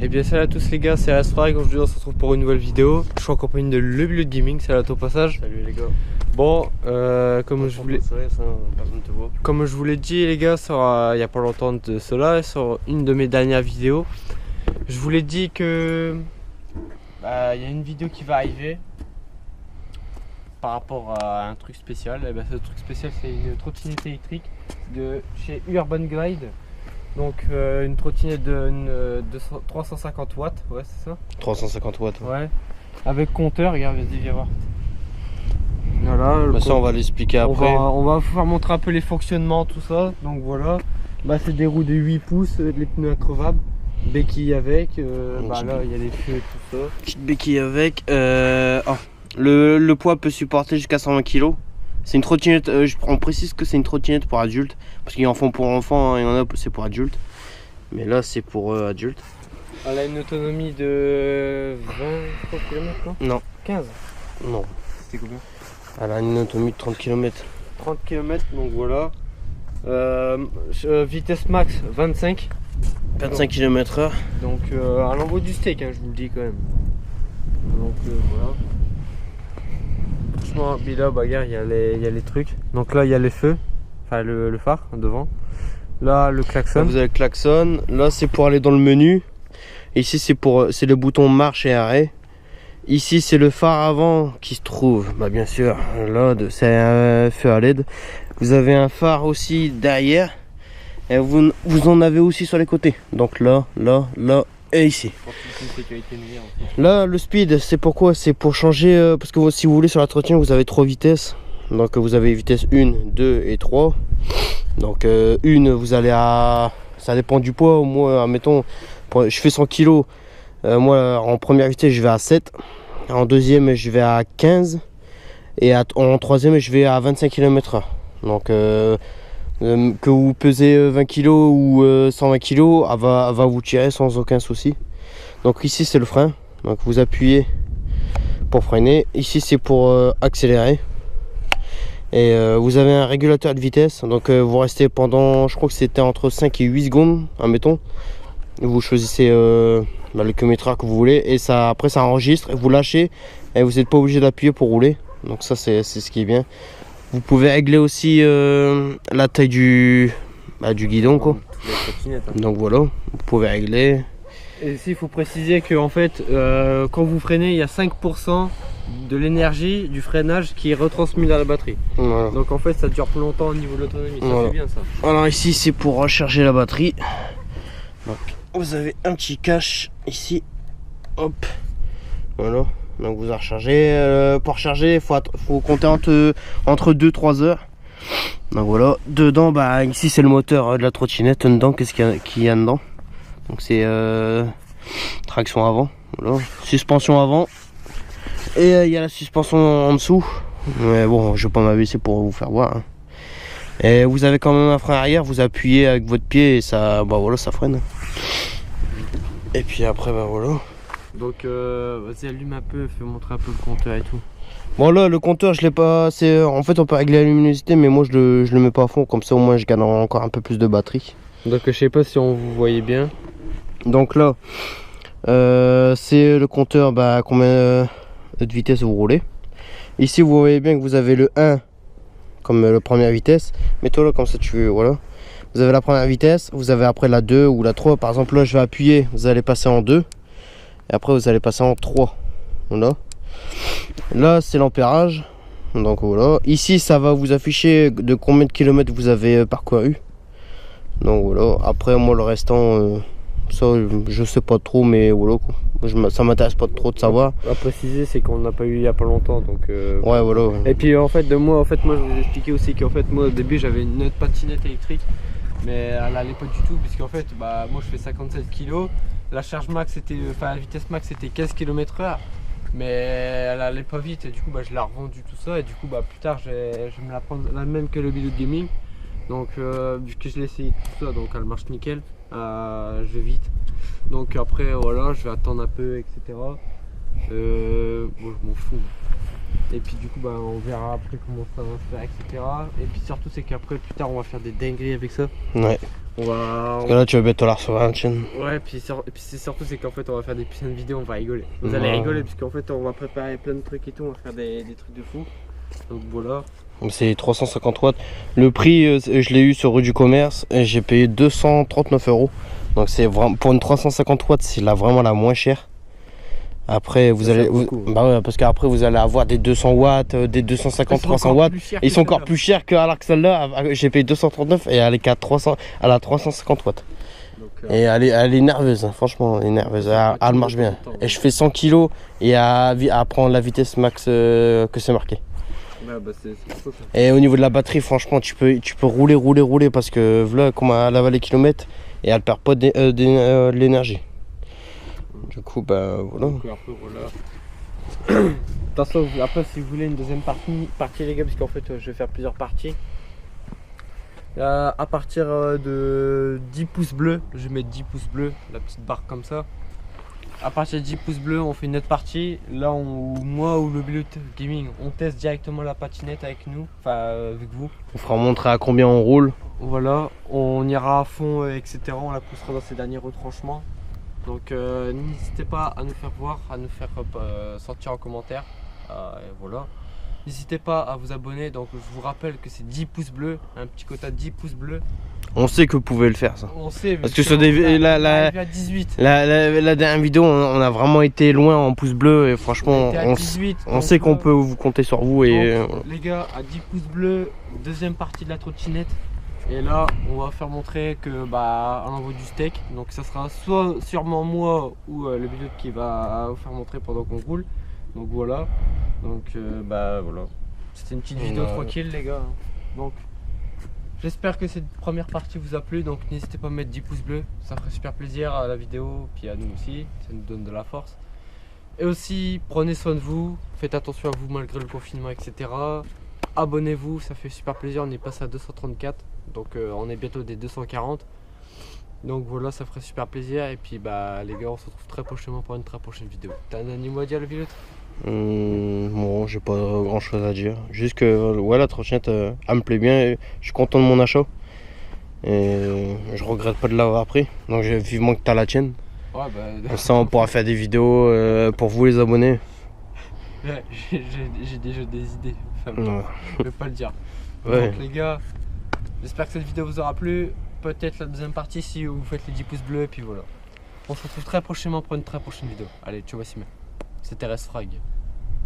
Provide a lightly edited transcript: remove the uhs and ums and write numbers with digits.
Et bien salut à tous les gars, c'est Asfrag. Aujourd'hui on se retrouve pour une nouvelle vidéo. Je suis en compagnie de Le Bullet Gaming, salut à toi au passage. Salut les gars. Bon, comme je vous l'ai dit les gars, il n'y a pas longtemps de cela, sur une de mes dernières vidéos, je vous l'ai dit que il y a une vidéo qui va arriver par rapport à un truc spécial. Et ce truc spécial, c'est une trottinette électrique de chez Urban Glide. Donc une trottinette de 350 watts, ouais c'est ça, 350 watts. Ouais. Avec compteur, regarde, vas-y viens voir. Voilà. Bah ça on va l'expliquer après. On va vous faire montrer un peu les fonctionnements, tout ça. Donc voilà. C'est des roues de 8 pouces, les pneus increvables, béquilles avec. Là il y a les feux et tout ça. Petite béquille avec. Le poids peut supporter jusqu'à 120 kg. C'est une trottinette, on précise que c'est une trottinette pour adultes. Parce qu'il y en a pour enfants, il y en a c'est pour adultes. Mais là c'est pour adultes. Elle a une autonomie de 20 km non. 15. Non. C'était combien? Elle a une autonomie de 30 km. 30 km, donc voilà. Vitesse max 25. 25 km/h. Donc à l'envoi du steak, hein, je vous le dis quand même. Donc voilà. Franchement, là, regarde, il y a les trucs. Donc là, il y a les feux. Enfin, le phare devant. Là, le klaxon. Là, vous avez le klaxon. Là, c'est pour aller dans le menu. Ici, c'est le bouton marche et arrêt. Ici, c'est le phare avant qui se trouve. Bien sûr, là, c'est un feu à LED. Vous avez un phare aussi derrière. Et vous en avez aussi sur les côtés. Donc là et ici. Là, le speed, c'est pourquoi? C'est pour changer, parce que si vous voulez sur la trottinette, vous avez 3 vitesses. Donc vous avez vitesse 1, 2 et 3. Donc une, vous allez à... Ça dépend du poids. Moi, admettons, je fais 100 kg. Moi, en première vitesse, je vais à 7. En deuxième, je vais à 15. Et en troisième, je vais à 25 km/h. Donc que vous pesez 20 kg ou 120 kg, elle va vous tirer sans aucun souci. Donc ici c'est le frein, donc vous appuyez pour freiner. Ici c'est pour accélérer. Et vous avez un régulateur de vitesse, donc vous restez pendant, je crois que c'était entre 5 et 8 secondes, admettons. Vous choisissez le kilométrage que vous voulez et après ça enregistre et vous lâchez et vous n'êtes pas obligé d'appuyer pour rouler. Donc ça c'est ce qui est bien. Vous pouvez régler aussi la taille du guidon quoi. Donc voilà, vous pouvez régler. Et ici il faut préciser que en fait quand vous freinez, il y a 5% de l'énergie du freinage qui est retransmis dans la batterie. Voilà. Donc en fait ça dure plus longtemps au niveau de l'autonomie, ça c'est bien ça. Alors ici c'est pour recharger la batterie. Donc vous avez un petit cache ici. Hop. Voilà. Donc vous rechargez, pour recharger il faut compter entre 2-3 heures. Donc voilà, dedans ici c'est le moteur de la trottinette. Dedans qu'est-ce qu'il y a dedans? Donc c'est traction avant, voilà. Suspension avant. Et il y a la suspension en dessous. Mais bon, je vais pas m'abaisser pour vous faire voir hein. Et vous avez quand même un frein arrière, vous appuyez avec votre pied et ça voilà, ça freine. Et puis après voilà. Donc vas-y allume un peu, fais montrer un peu le compteur et tout. Bon là le compteur je l'ai pas, en fait on peut régler la luminosité mais moi je le mets pas à fond, comme ça au moins je gagne encore un peu plus de batterie. Donc je sais pas si on vous voyait bien. Donc là c'est le compteur combien de vitesse vous roulez. Ici vous voyez bien que vous avez le 1 comme la première vitesse. Mets-toi là comme ça tu veux, voilà. Vous avez la première vitesse, vous avez après la 2 ou la 3. Par exemple là je vais appuyer, vous allez passer en 2. Et après vous allez passer en 3. Voilà. Là c'est l'ampérage. Donc voilà. Ici ça va vous afficher de combien de kilomètres vous avez parcouru. Donc voilà. Après moi le restant, ça je sais pas trop, mais voilà quoi. Ça m'intéresse pas trop de savoir. À préciser c'est qu'on n'a pas eu il y a pas longtemps. Donc ouais voilà. Et puis en fait moi je vous expliquais aussi qu'en fait moi au début j'avais une autre patinette électrique. Mais elle allait pas du tout puisqu'en fait moi je fais 57 kg. La charge max c'était, la vitesse max c'était 15 km/h. Mais elle allait pas vite et du coup je l'ai revendue tout ça. Et du coup plus tard je vais me la prendre la même que le Bullet Gaming. Donc vu que je l'ai essayé tout ça, donc elle marche nickel, je vais vite. Donc après voilà, je vais attendre un peu etc. Bon, je m'en fous. Et puis du coup on verra après comment ça va se faire etc. Et puis surtout c'est qu'après plus tard on va faire des dingueries avec ça. Ouais. On va. Parce que là, tu vas bientôt la recevoir la chaîne. Ouais, puis c'est surtout c'est qu'en fait on va faire des putains de vidéos, on va rigoler. Vous allez rigoler parce qu'en fait on va préparer plein de trucs et tout, on va faire des trucs de fou. Donc voilà. C'est 350 watts. Le prix, je l'ai eu sur rue du commerce et j'ai payé 239 €. Donc c'est vraiment pour une 350 watts, c'est vraiment la moins chère. Après vous allez, bah ouais, parce qu'après vous allez avoir des 200 watts, des 250, 300 watts. Ils sont encore plus chers que alors que celle-là. J'ai payé 239 et elle est qu'à 300, elle a 350 watts. Donc, et elle est nerveuse, hein, franchement, elle est nerveuse. Elle marche bien. Et je fais 100 kg et à prendre la vitesse max que c'est marqué. Ouais, bah c'est ça. Et au niveau de la batterie, franchement, tu peux rouler parce que voilà, comme elle va les kilomètres et elle perd pas de l'énergie. Du coup, bah voilà. Donc, après, voilà. Attention, après, si vous voulez une deuxième partie les gars, parce qu'en fait, je vais faire plusieurs parties. À partir de 10 pouces bleus, je vais mettre 10 pouces bleus, la petite barre comme ça. À partir de 10 pouces bleus, on fait une autre partie. Là, moi ou le Pilote Gaming, on teste directement la patinette avec nous, enfin avec vous. On fera montrer à combien on roule. Voilà, on ira à fond, etc. On la poussera dans ses derniers retranchements. Donc n'hésitez pas à nous faire voir, à nous faire sortir en commentaire. Et voilà. N'hésitez pas à vous abonner. Donc je vous rappelle que c'est 10 pouces bleus, un petit quota de 10 pouces bleus. On sait que vous pouvez le faire ça. On sait parce que sur la 18. La dernière vidéo, on a vraiment été loin en pouces bleus et franchement, on sait qu'on peut vous compter sur vous. Et donc, les gars, à 10 pouces bleus, deuxième partie de la trottinette. Et là, on va faire montrer que bah on envoie du steak. Donc ça sera soit sûrement moi ou le Pilote qui va vous faire montrer pendant qu'on roule. Donc voilà. Donc bah voilà. C'était une petite vidéo tranquille les gars. Donc j'espère que cette première partie vous a plu. Donc n'hésitez pas à mettre 10 pouces bleus. Ça ferait super plaisir à la vidéo, puis à nous aussi. Ça nous donne de la force. Et aussi, prenez soin de vous. Faites attention à vous malgré le confinement, etc. Abonnez-vous, ça fait super plaisir. On est passé à 234. Donc on est bientôt des 240. Donc voilà, ça ferait super plaisir. Et puis bah les gars, on se retrouve très prochainement pour une très prochaine vidéo. T'as un animal à dire le Pilote? Bon, j'ai pas grand chose à dire. Juste que ouais, la trottinette, elle me plaît bien. Je suis content de mon achat. Et je regrette pas de l'avoir pris. Donc j'ai vivement que t'as la tienne. Ouais, bah, comme ça on pourra faire des vidéos pour vous les abonnés. Ouais, j'ai déjà des idées. Enfin, Ouais. je vais pas le dire. Ouais. Donc les gars, j'espère que cette vidéo vous aura plu. Peut-être la deuxième partie si vous faites les 10 pouces bleus. Et puis voilà. On se retrouve très prochainement pour une très prochaine vidéo. Allez, ciao, Wassim. C'était RS Frag.